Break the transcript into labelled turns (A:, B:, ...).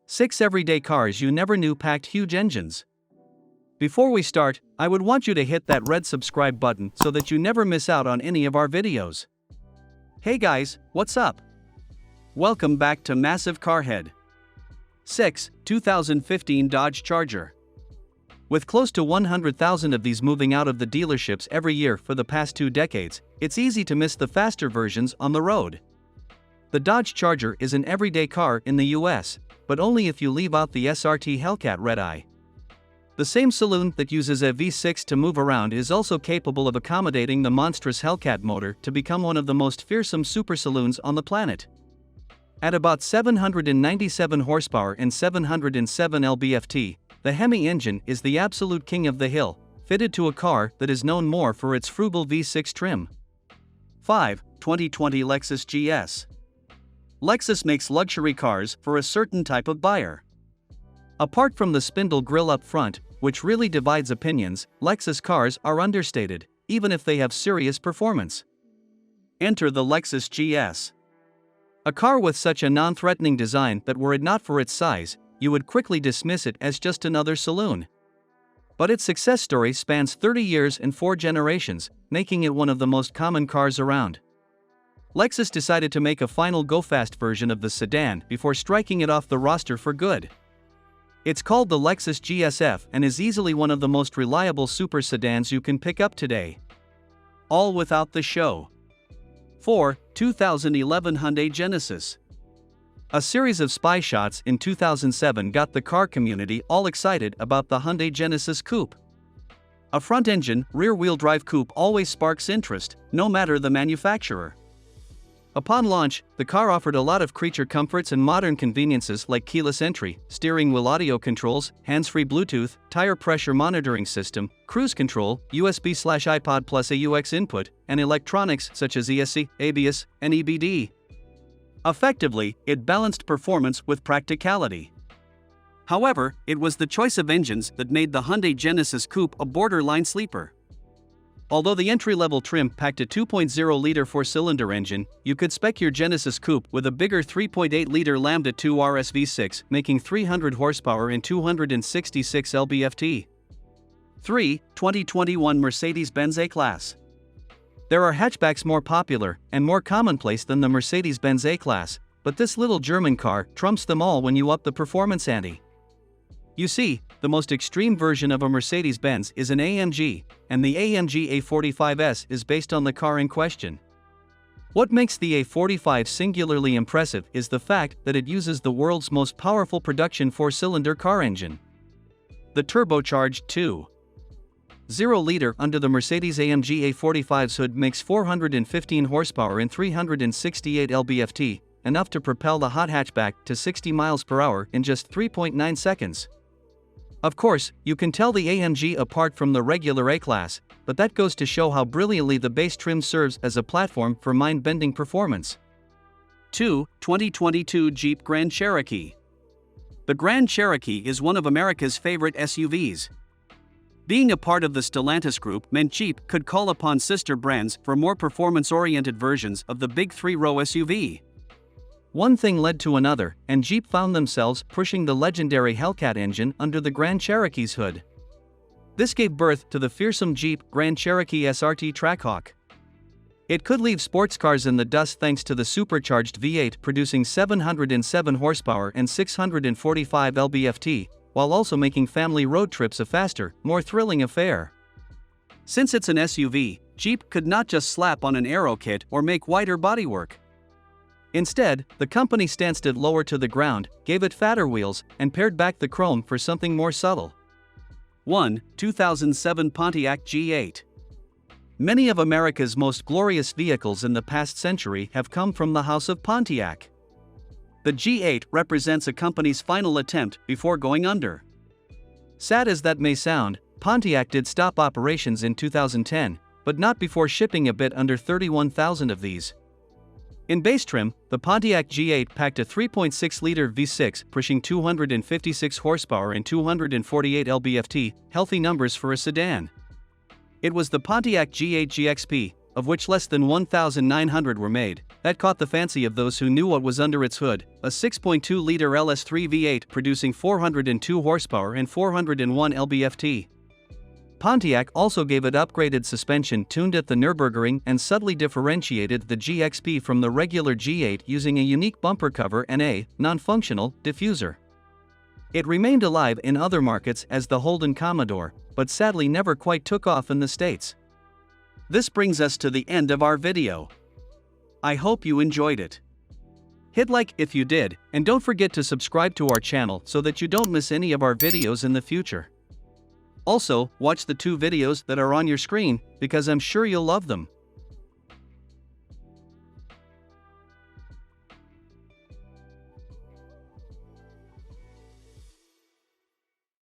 A: 6 everyday cars you never knew packed huge engines. Before we start, I would want you to hit that red subscribe button so that you never miss out on any of our videos. Hey guys, what's up? Welcome back to Massive Carhead. 6. 2015 Dodge Charger. With close to 100,000 of these moving out of the dealerships every year for the past 2 decades, it's easy to miss the faster versions on the road. The Dodge Charger is an everyday car in the US, but only if you leave out the SRT Hellcat Redeye. The same saloon that uses a V6 to move around is also capable of accommodating the monstrous Hellcat motor to become one of the most fearsome super saloons on the planet. At about 797 horsepower and 707 lb-ft, the Hemi engine is the absolute king of the hill, fitted to a car that is known more for its frugal V6 trim. 5. 2020 Lexus GS. Lexus makes luxury cars for a certain type of buyer. Apart from the spindle grille up front, which really divides opinions, Lexus cars are understated, even if they have serious performance. Enter the Lexus GS. A car with such a non-threatening design that were it not for its size, you would quickly dismiss it as just another saloon. But its success story spans 30 years and 4 generations, making it one of the most common cars around. Lexus decided to make a final go-fast version of the sedan before striking it off the roster for good. It's called the Lexus GSF and is easily one of the most reliable super sedans you can pick up today. All without the show. 4. 2011 Hyundai Genesis. A series of spy shots in 2007 got the car community all excited about the Hyundai Genesis Coupe. A front-engine, rear-wheel drive coupe always sparks interest, no matter the manufacturer. Upon launch, the car offered a lot of creature comforts and modern conveniences like keyless entry, steering wheel audio controls, hands-free Bluetooth, tire pressure monitoring system, cruise control, USB/iPod plus AUX input, and electronics such as ESC, ABS, and EBD. Effectively, it balanced performance with practicality. However, it was the choice of engines that made the Hyundai Genesis Coupe a borderline sleeper. Although the entry-level trim packed a 2.0-liter 4-cylinder engine, you could spec your Genesis Coupe with a bigger 3.8-liter Lambda 2 RS V6, making 300 horsepower and 266 lb-ft. 3. 2021 Mercedes-Benz A-Class. There are hatchbacks more popular and more commonplace than the Mercedes-Benz A-Class, but this little German car trumps them all when you up the performance ante. You see, the most extreme version of a Mercedes-Benz is an AMG, and the AMG A45S is based on the car in question. What makes the A45 singularly impressive is the fact that it uses the world's most powerful production 4-cylinder car engine. The turbocharged 2.0-liter under the Mercedes AMG A45's hood makes 415 horsepower and 368 lb-ft, enough to propel the hot hatchback to 60 miles per hour in just 3.9 seconds. Of course, you can tell the AMG apart from the regular A-Class, but that goes to show how brilliantly the base trim serves as a platform for mind-bending performance. 2. 2022 Jeep Grand Cherokee. The Grand Cherokee is one of America's favorite SUVs. Being a part of the Stellantis group meant Jeep could call upon sister brands for more performance-oriented versions of the big 3-row SUV. One thing led to another, and Jeep found themselves pushing the legendary Hellcat engine under the Grand Cherokee's hood. This gave birth to the fearsome Jeep Grand Cherokee SRT Trackhawk. It could leave sports cars in the dust thanks to the supercharged V8 producing 707 horsepower and 645 lb-ft, while also making family road trips a faster, more thrilling affair. Since it's an SUV, Jeep could not just slap on an aero kit or make wider bodywork. Instead, the company stanced it lower to the ground, gave it fatter wheels, and pared back the chrome for something more subtle. 1. 2007 Pontiac G8. Many of America's most glorious vehicles in the past century have come from the House of Pontiac. The G8 represents a company's final attempt before going under. Sad as that may sound, Pontiac did stop operations in 2010, but not before shipping a bit under 31,000 of these. In base trim, the Pontiac G8 packed a 3.6-liter V6 pushing 256 horsepower and 248 lb-ft, healthy numbers for a sedan. It was the Pontiac G8 GXP, of which less than 1,900 were made, that caught the fancy of those who knew what was under its hood, a 6.2-liter LS3 V8 producing 402 horsepower and 401 lb-ft. Pontiac also gave it upgraded suspension tuned at the Nürburgring and subtly differentiated the GXP from the regular G8 using a unique bumper cover and a non-functional diffuser. It remained alive in other markets as the Holden Commodore, but sadly never quite took off in the States. This brings us to the end of our video. I hope you enjoyed it. Hit like if you did, and don't forget to subscribe to our channel so that you don't miss any of our videos in the future. Also, watch the 2 videos that are on your screen, because I'm sure you'll love them.